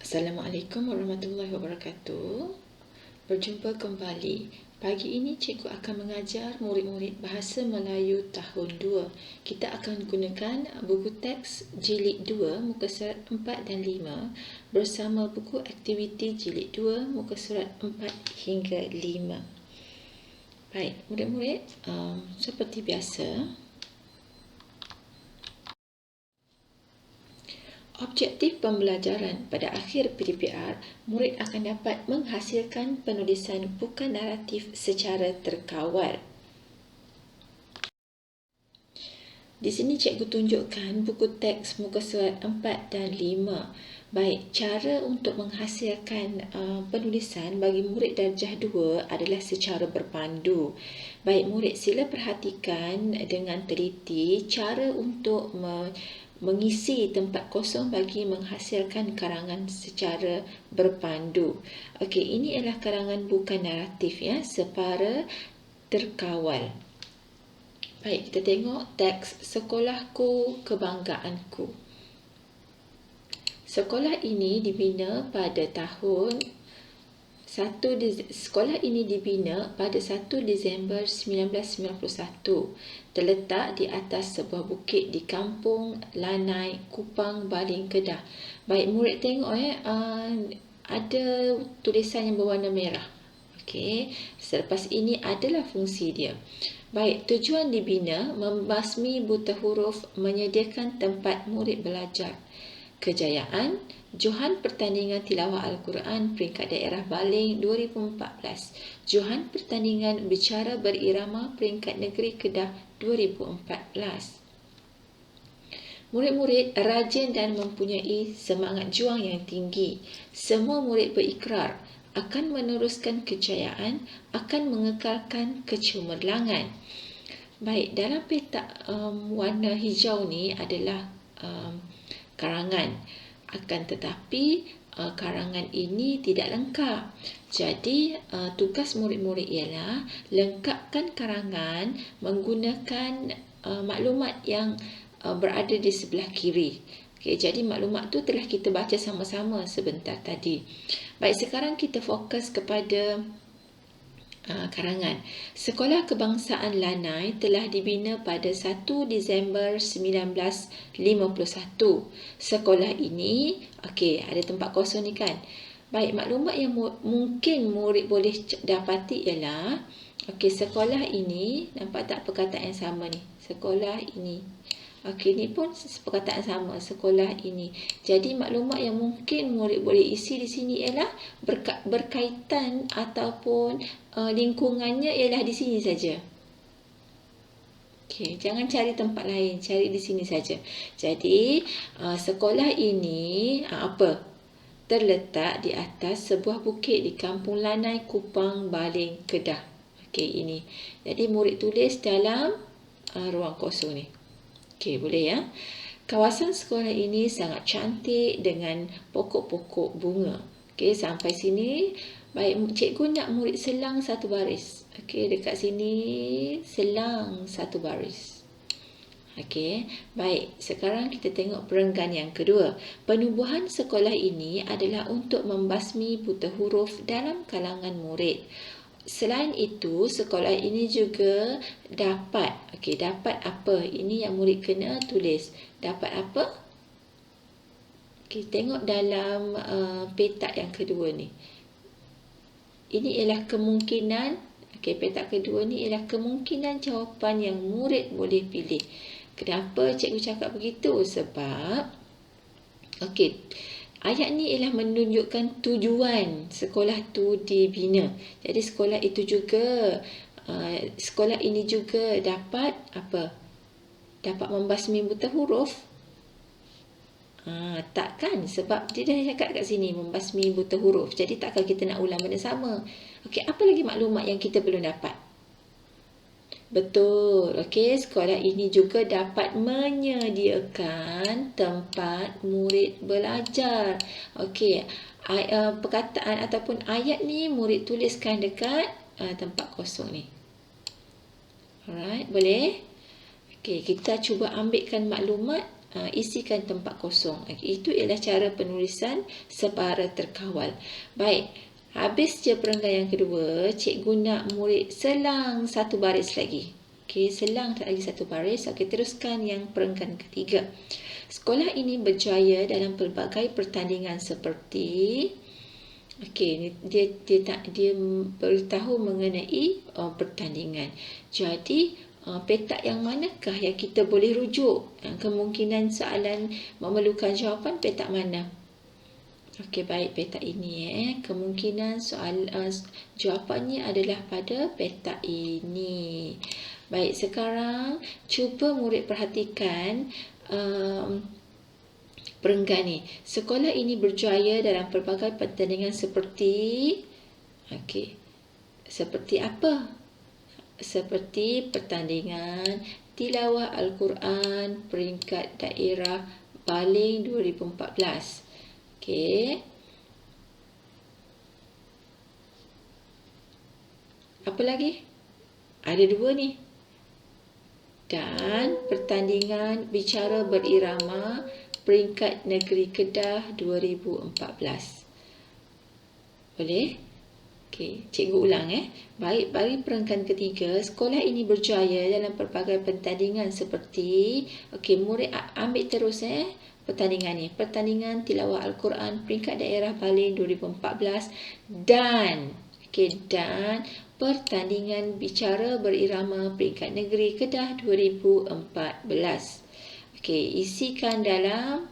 Assalamualaikum warahmatullahi wabarakatuh. Berjumpa kembali. Pagi ini cikgu akan mengajar murid-murid Bahasa Melayu tahun 2. Kita akan gunakan buku teks jilid 2 muka surat 4 dan 5 bersama buku aktiviti jilid 2 muka surat 4 hingga 5. Baik, murid-murid, seperti biasa, objektif pembelajaran pada akhir PDPR, murid akan dapat menghasilkan penulisan bukan naratif secara terkawal. Di sini cikgu tunjukkan buku teks muka surat 4 dan 5. Baik, cara untuk menghasilkan penulisan bagi murid darjah 2 adalah secara berpandu. Baik, murid sila perhatikan dengan teliti cara untuk mengisi tempat kosong bagi menghasilkan karangan secara berpandu. Okey, ini adalah karangan bukan naratif ya, separa terkawal. Baik, kita tengok teks Sekolahku Kebanggaanku. Sekolah ini dibina pada Sekolah ini dibina pada 1 Disember 1991. Terletak di atas sebuah bukit di Kampung Lanai, Kupang, Baling, Kedah. Baik, murid tengok ada tulisan yang berwarna merah. Okey, selepas ini adalah fungsi dia. Baik, tujuan dibina membasmi buta huruf, menyediakan tempat murid belajar. Kejayaan, Johan Pertandingan Tilawah Al-Quran Peringkat Daerah Baling 2014. Johan Pertandingan Bicara Berirama Peringkat Negeri Kedah 2014. Murid-murid rajin dan mempunyai semangat juang yang tinggi. Semua murid berikrar akan meneruskan kejayaan, akan mengekalkan kecemerlangan. Baik, dalam petak warna hijau ni adalah karangan. Akan tetapi karangan ini tidak lengkap. Jadi tugas murid-murid ialah lengkapkan karangan menggunakan maklumat yang berada di sebelah kiri. Okey, jadi maklumat tu telah kita baca sama-sama sebentar tadi. Baik, sekarang kita fokus kepada karangan. Sekolah Kebangsaan Lanai telah dibina pada 1 Disember 1951. Sekolah ini, okey, ada tempat kosong ni kan. Baik, maklumat yang mungkin murid boleh dapati ialah, okey, sekolah ini, nampak tak perkataan yang sama ni? Sekolah ini. Okey, ni pun perkataan sama, sekolah ini. Jadi maklumat yang mungkin murid boleh isi di sini ialah berkaitan ataupun lingkungannya ialah di sini saja. Okey, jangan cari tempat lain, cari di sini saja. Jadi sekolah ini terletak di atas sebuah bukit di Kampung Lanai, Kupang, Baling, Kedah. Okey, ini. Jadi murid tulis dalam ruang kosong ni. Okey, boleh ya. Kawasan sekolah ini sangat cantik dengan pokok-pokok bunga. Okey, sampai sini. Baik, cikgu nak murid selang satu baris. Okey, dekat sini selang satu baris. Okey, baik. Sekarang kita tengok perenggan yang kedua. Penubuhan sekolah ini adalah untuk membasmi buta huruf dalam kalangan murid. Selain itu, sekolah ini juga dapat apa? Ini yang murid kena tulis. Dapat apa? Okey, tengok dalam petak yang kedua ni. Ini ialah kemungkinan, petak kedua ni ialah kemungkinan jawapan yang murid boleh pilih. Kenapa cikgu cakap begitu? Sebab, ayat ni ialah menunjukkan tujuan sekolah tu dibina. Jadi sekolah ini juga dapat apa? Dapat membasmi buta huruf. Takkan, sebab dia dah cakap kat sini membasmi buta huruf. Jadi takkan kita nak ulang benda sama. Okey, apa lagi maklumat yang kita belum dapat? Betul. Okey, sekolah ini juga dapat menyediakan tempat murid belajar. Okey, perkataan ataupun ayat ni murid tuliskan dekat tempat kosong ni. Alright, boleh? Okey, kita cuba ambilkan maklumat isikan tempat kosong. Itu ialah cara penulisan separa terkawal. Baik, habis je perenggan yang kedua, cikgu nak murid selang satu baris lagi. Okey, selang lagi satu baris. Okey, teruskan yang perenggan ketiga. Sekolah ini berjaya dalam pelbagai pertandingan seperti dia beritahu mengenai pertandingan. Jadi petak yang manakah yang kita boleh rujuk? Kemungkinan soalan memerlukan jawapan petak mana? Okey, baik, petak ini kemungkinan jawapannya adalah pada petak ini. Baik, sekarang cuba murid perhatikan perenggan ni. Sekolah ini berjaya dalam pelbagai pertandingan seperti seperti apa? Seperti pertandingan tilawah Al-Quran peringkat daerah baling 2014. Okey. Apa lagi? Ada dua ni. Dan pertandingan bicara berirama peringkat negeri Kedah 2014. Boleh? Okey, cikgu ulang Baik, bagi perenggan ketiga, sekolah ini berjaya dalam pelbagai pertandingan seperti murid ambil terus pertandingan ni. Pertandingan tilawah Al-Quran peringkat daerah baling 2014 dan dan pertandingan bicara berirama peringkat negeri Kedah 2014. Isikan dalam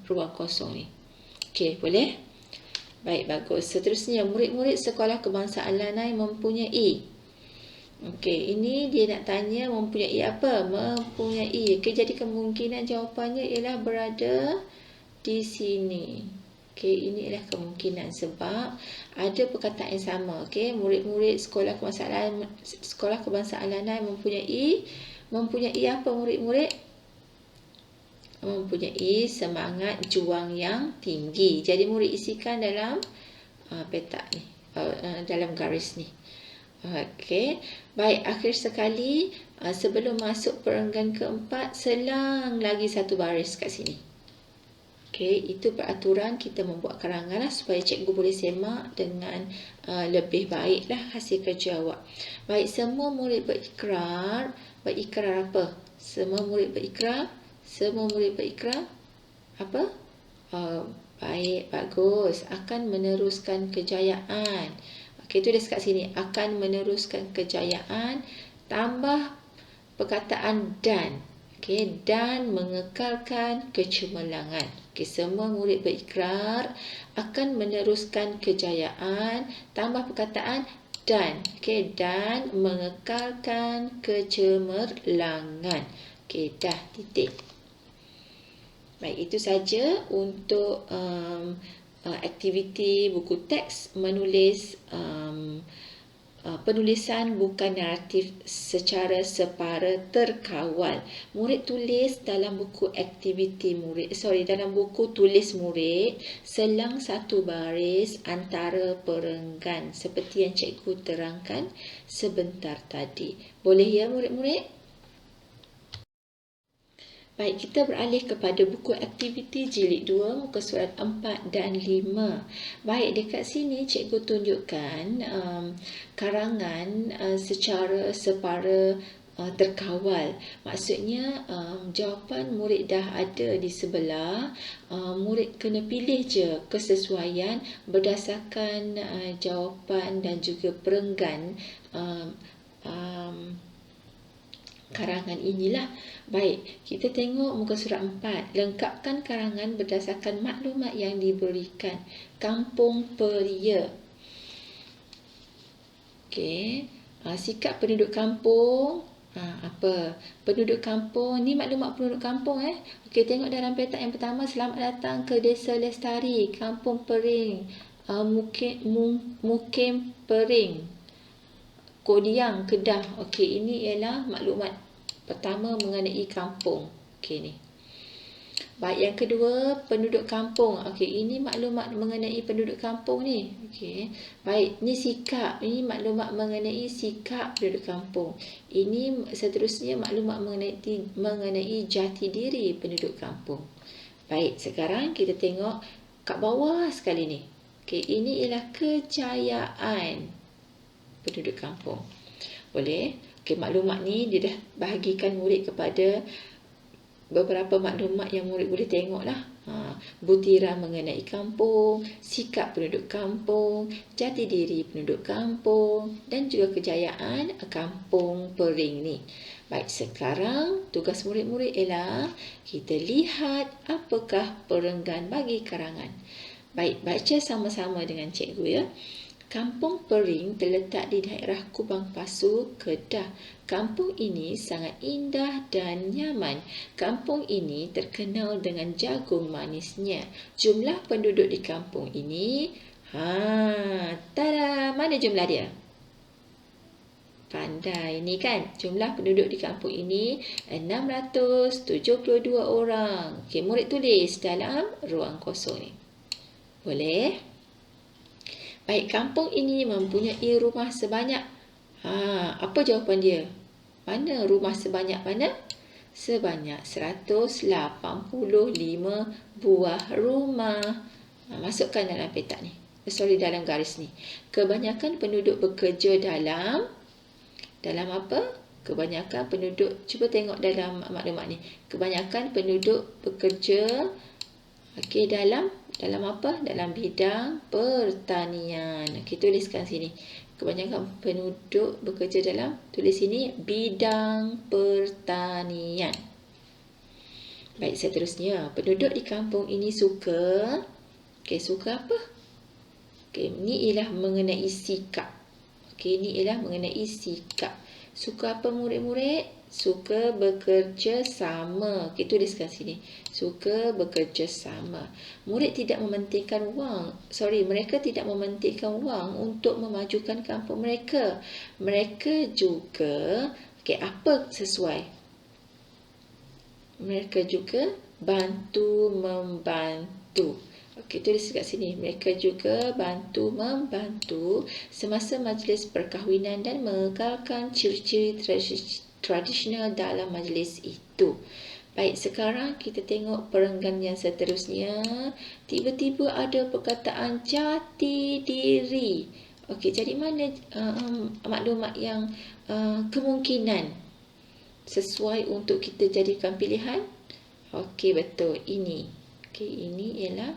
ruang kosong ni. Boleh? Baik, bagus. Seterusnya, murid-murid sekolah kebangsaan Lanai mempunyai. Ini dia nak tanya mempunyai apa? Mempunyai. Jadi kemungkinan jawapannya ialah berada di sini. Ini ialah kemungkinan sebab ada perkataan yang sama. Murid-murid sekolah kebangsaan Lanai mempunyai apa murid-murid? Mempunyai semangat juang yang tinggi. Jadi murid isikan dalam petak ni, dalam garis ni. Baik, akhir sekali sebelum masuk perenggan keempat, selang lagi satu baris kat sini. Itu peraturan kita membuat karangan supaya cikgu boleh semak dengan lebih baiklah hasil kerja awak. Baik, semua murid berikrar. Berikrar apa? Semua murid berikrar apa? Baik, bagus. Akan meneruskan kejayaan. Tulis kat sini. Akan meneruskan kejayaan. Tambah perkataan dan. Dan mengekalkan kecemerlangan. Semua murid berikrar akan meneruskan kejayaan. Tambah perkataan dan. Dan mengekalkan kecemerlangan. Dah, titik. Baik, itu saja untuk aktiviti buku teks menulis penulisan bukan naratif secara separa terkawal. Murid tulis dalam buku aktiviti dalam buku tulis murid selang satu baris antara perenggan seperti yang cikgu terangkan sebentar tadi. Boleh ya murid-murid? Baik, kita beralih kepada buku aktiviti jilid 2, muka surat 4 dan 5. Baik, dekat sini cikgu tunjukkan karangan secara separa terkawal. Maksudnya jawapan murid dah ada di sebelah. Murid kena pilih je kesesuaian berdasarkan jawapan dan juga perenggan karangan inilah. Baik, kita tengok muka surat 4. Lengkapkan karangan berdasarkan maklumat yang diberikan. Kampung Peria. Sikap penduduk kampung. Apa? Penduduk kampung. Ni maklumat penduduk kampung tengok dalam petak yang pertama. Selamat datang ke Desa Lestari, Kampung Pering, Mukim Pering, Kodiang, Kedah. Ini ialah maklumat pertama mengenai kampung. Ni. Baik, yang kedua, penduduk kampung. Okey, ini maklumat mengenai penduduk kampung ni. Okey. Baik, ni sikap. Ini maklumat mengenai sikap penduduk kampung. Ini seterusnya maklumat mengenai jati diri penduduk kampung. Baik, sekarang kita tengok kat bawah sekali ni. Okey, ini ialah kejayaan penduduk kampung. Boleh? Okey, maklumat ni dia dah bahagikan murid kepada beberapa maklumat yang murid boleh tengok lah. Butiran mengenai kampung, sikap penduduk kampung, jati diri penduduk kampung dan juga kejayaan kampung Pering ni. Baik, sekarang tugas murid-murid ialah kita lihat apakah perenggan bagi karangan. Baik, baca sama-sama dengan cikgu ya. Kampung Pering terletak di daerah Kubang Pasu, Kedah. Kampung ini sangat indah dan nyaman. Kampung ini terkenal dengan jagung manisnya. Jumlah penduduk di kampung ini, tada, mana jumlah dia? Pandai ni kan, jumlah penduduk di kampung ini 672 orang. Okey, murid tulis dalam ruang kosong ni. Boleh? Baik, kampung ini mempunyai rumah sebanyak. Apa jawapan dia? Mana rumah sebanyak mana? Sebanyak 185 buah rumah. Masukkan dalam petak ni. Dalam garis ni. Kebanyakan penduduk bekerja dalam apa? Kebanyakan penduduk, cuba tengok dalam maklumat ni. Kebanyakan penduduk bekerja dalam apa? Dalam bidang pertanian. Okey, tuliskan sini. Kebanyakan penduduk bekerja dalam, tulis sini, bidang pertanian. Baik, seterusnya. Penduduk di kampung ini suka apa? Okey, ini ialah mengenai sikap. Okey, ini ialah mengenai sikap. Suka apa murid-murid? Suka bekerja sama. Okey, tuliskan sini. Suka bekerja sama. Mereka tidak mementingkan wang untuk memajukan kampung mereka. Mereka juga, apa sesuai? Mereka juga membantu. Okey, tulis kat sini. Mereka juga membantu semasa majlis perkahwinan dan mengekalkan ciri-ciri tradisional dalam majlis itu. Baik, sekarang kita tengok perenggan yang seterusnya. Tiba-tiba ada perkataan jati diri. Okey, jadi mana maklumat yang kemungkinan sesuai untuk kita jadikan pilihan? Okey, betul. Ini. Okey, ini ialah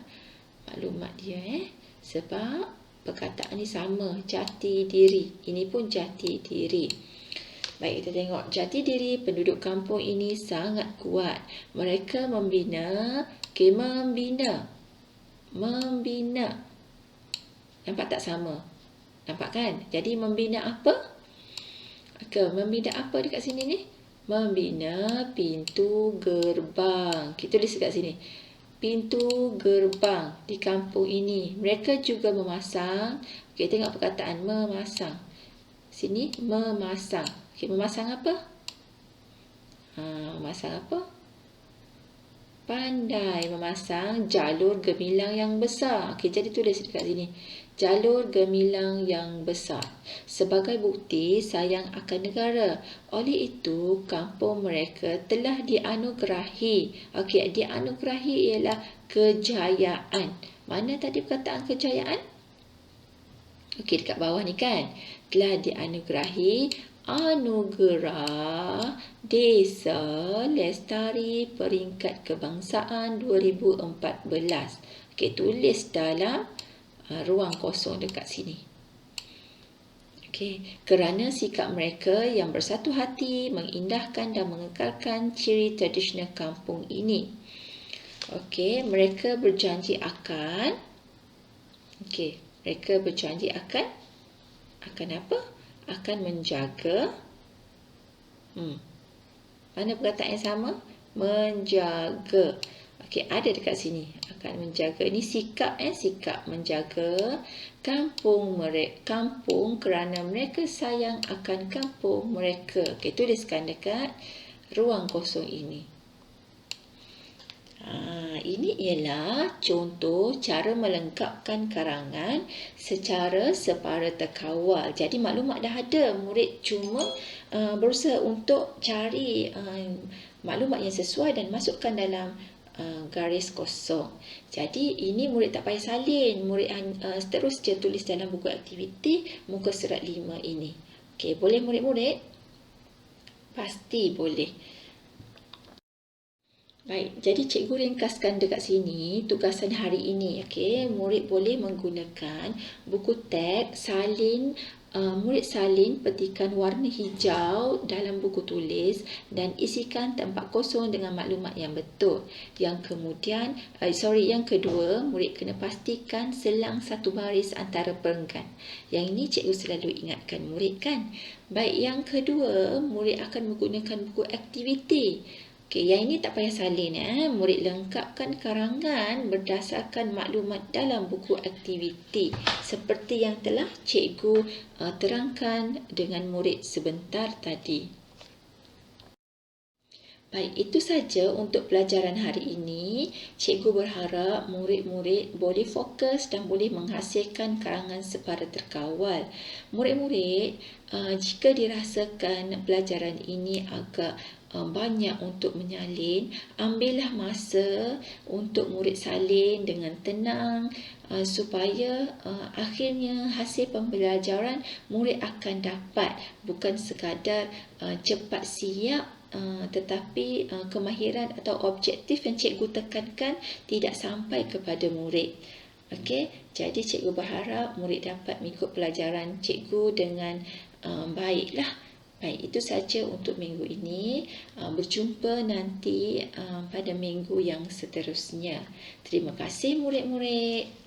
maklumat dia. Sebab perkataan ni sama. Jati diri. Ini pun jati diri. Baik, kita tengok jati diri penduduk kampung ini sangat kuat. Mereka membina. Nampak tak sama? Nampak kan? Jadi membina apa? Membina apa dekat sini ni? Membina pintu gerbang. Kita tulis dekat sini. Pintu gerbang di kampung ini. Mereka juga memasang. Okey, tengok perkataan memasang. Sini, memasang. Okey, memasang apa? Memasang apa? Pandai memasang jalur gemilang yang besar. Okey, jadi tulis dekat sini. Jalur gemilang yang besar. Sebagai bukti sayang akan negara. Oleh itu, kampung mereka telah dianugerahi. Okey, dianugerahi ialah kejayaan. Mana tadi perkataan kejayaan? Okey, dekat bawah ni kan. Telah dianugerahi Anugerah Desa Lestari Peringkat Kebangsaan 2014. Okey, tulis dalam ruang kosong dekat sini. Okey, kerana sikap mereka yang bersatu hati mengindahkan dan mengekalkan ciri tradisional kampung ini. Okey, mereka berjanji akan apa? Akan menjaga. Mana perkataan yang sama? Menjaga. Okey, ada dekat sini. Akan menjaga. Ini sikap sikap menjaga kampung kerana mereka sayang akan kampung mereka. Okey, tuliskan dekat ruang kosong ini. Ini ialah contoh cara melengkapkan karangan secara separa terkawal. Jadi maklumat dah ada, murid cuma berusaha untuk cari maklumat yang sesuai dan masukkan dalam garis kosong. Jadi ini murid tak payah salin, murid terus je tulis dalam buku aktiviti muka surat 5 ini. Okey, boleh murid-murid? Pasti boleh. Baik, jadi cikgu ringkaskan dekat sini tugasan hari ini. Okey, murid boleh menggunakan buku teks salin. Murid salin petikan warna hijau dalam buku tulis dan isikan tempat kosong dengan maklumat yang betul. Yang kedua, murid kena pastikan selang satu baris antara perenggan. Yang ini cikgu selalu ingatkan murid kan. Baik, yang kedua, murid akan menggunakan buku aktiviti. Okey, yang ini tak payah salin. Murid lengkapkan karangan berdasarkan maklumat dalam buku aktiviti seperti yang telah cikgu terangkan dengan murid sebentar tadi. Baik, itu saja untuk pelajaran hari ini. Cikgu berharap murid-murid boleh fokus dan boleh menghasilkan karangan separa terkawal. Murid-murid, jika dirasakan pelajaran ini agak banyak untuk menyalin, ambillah masa untuk murid salin dengan tenang supaya akhirnya hasil pembelajaran murid akan dapat bukan sekadar cepat siap tetapi kemahiran atau objektif yang cikgu tekankan tidak sampai kepada murid. Okey, jadi cikgu berharap murid dapat mengikut pelajaran cikgu dengan baiklah. Baik, itu saja untuk minggu ini. Berjumpa nanti pada minggu yang seterusnya. Terima kasih murid-murid.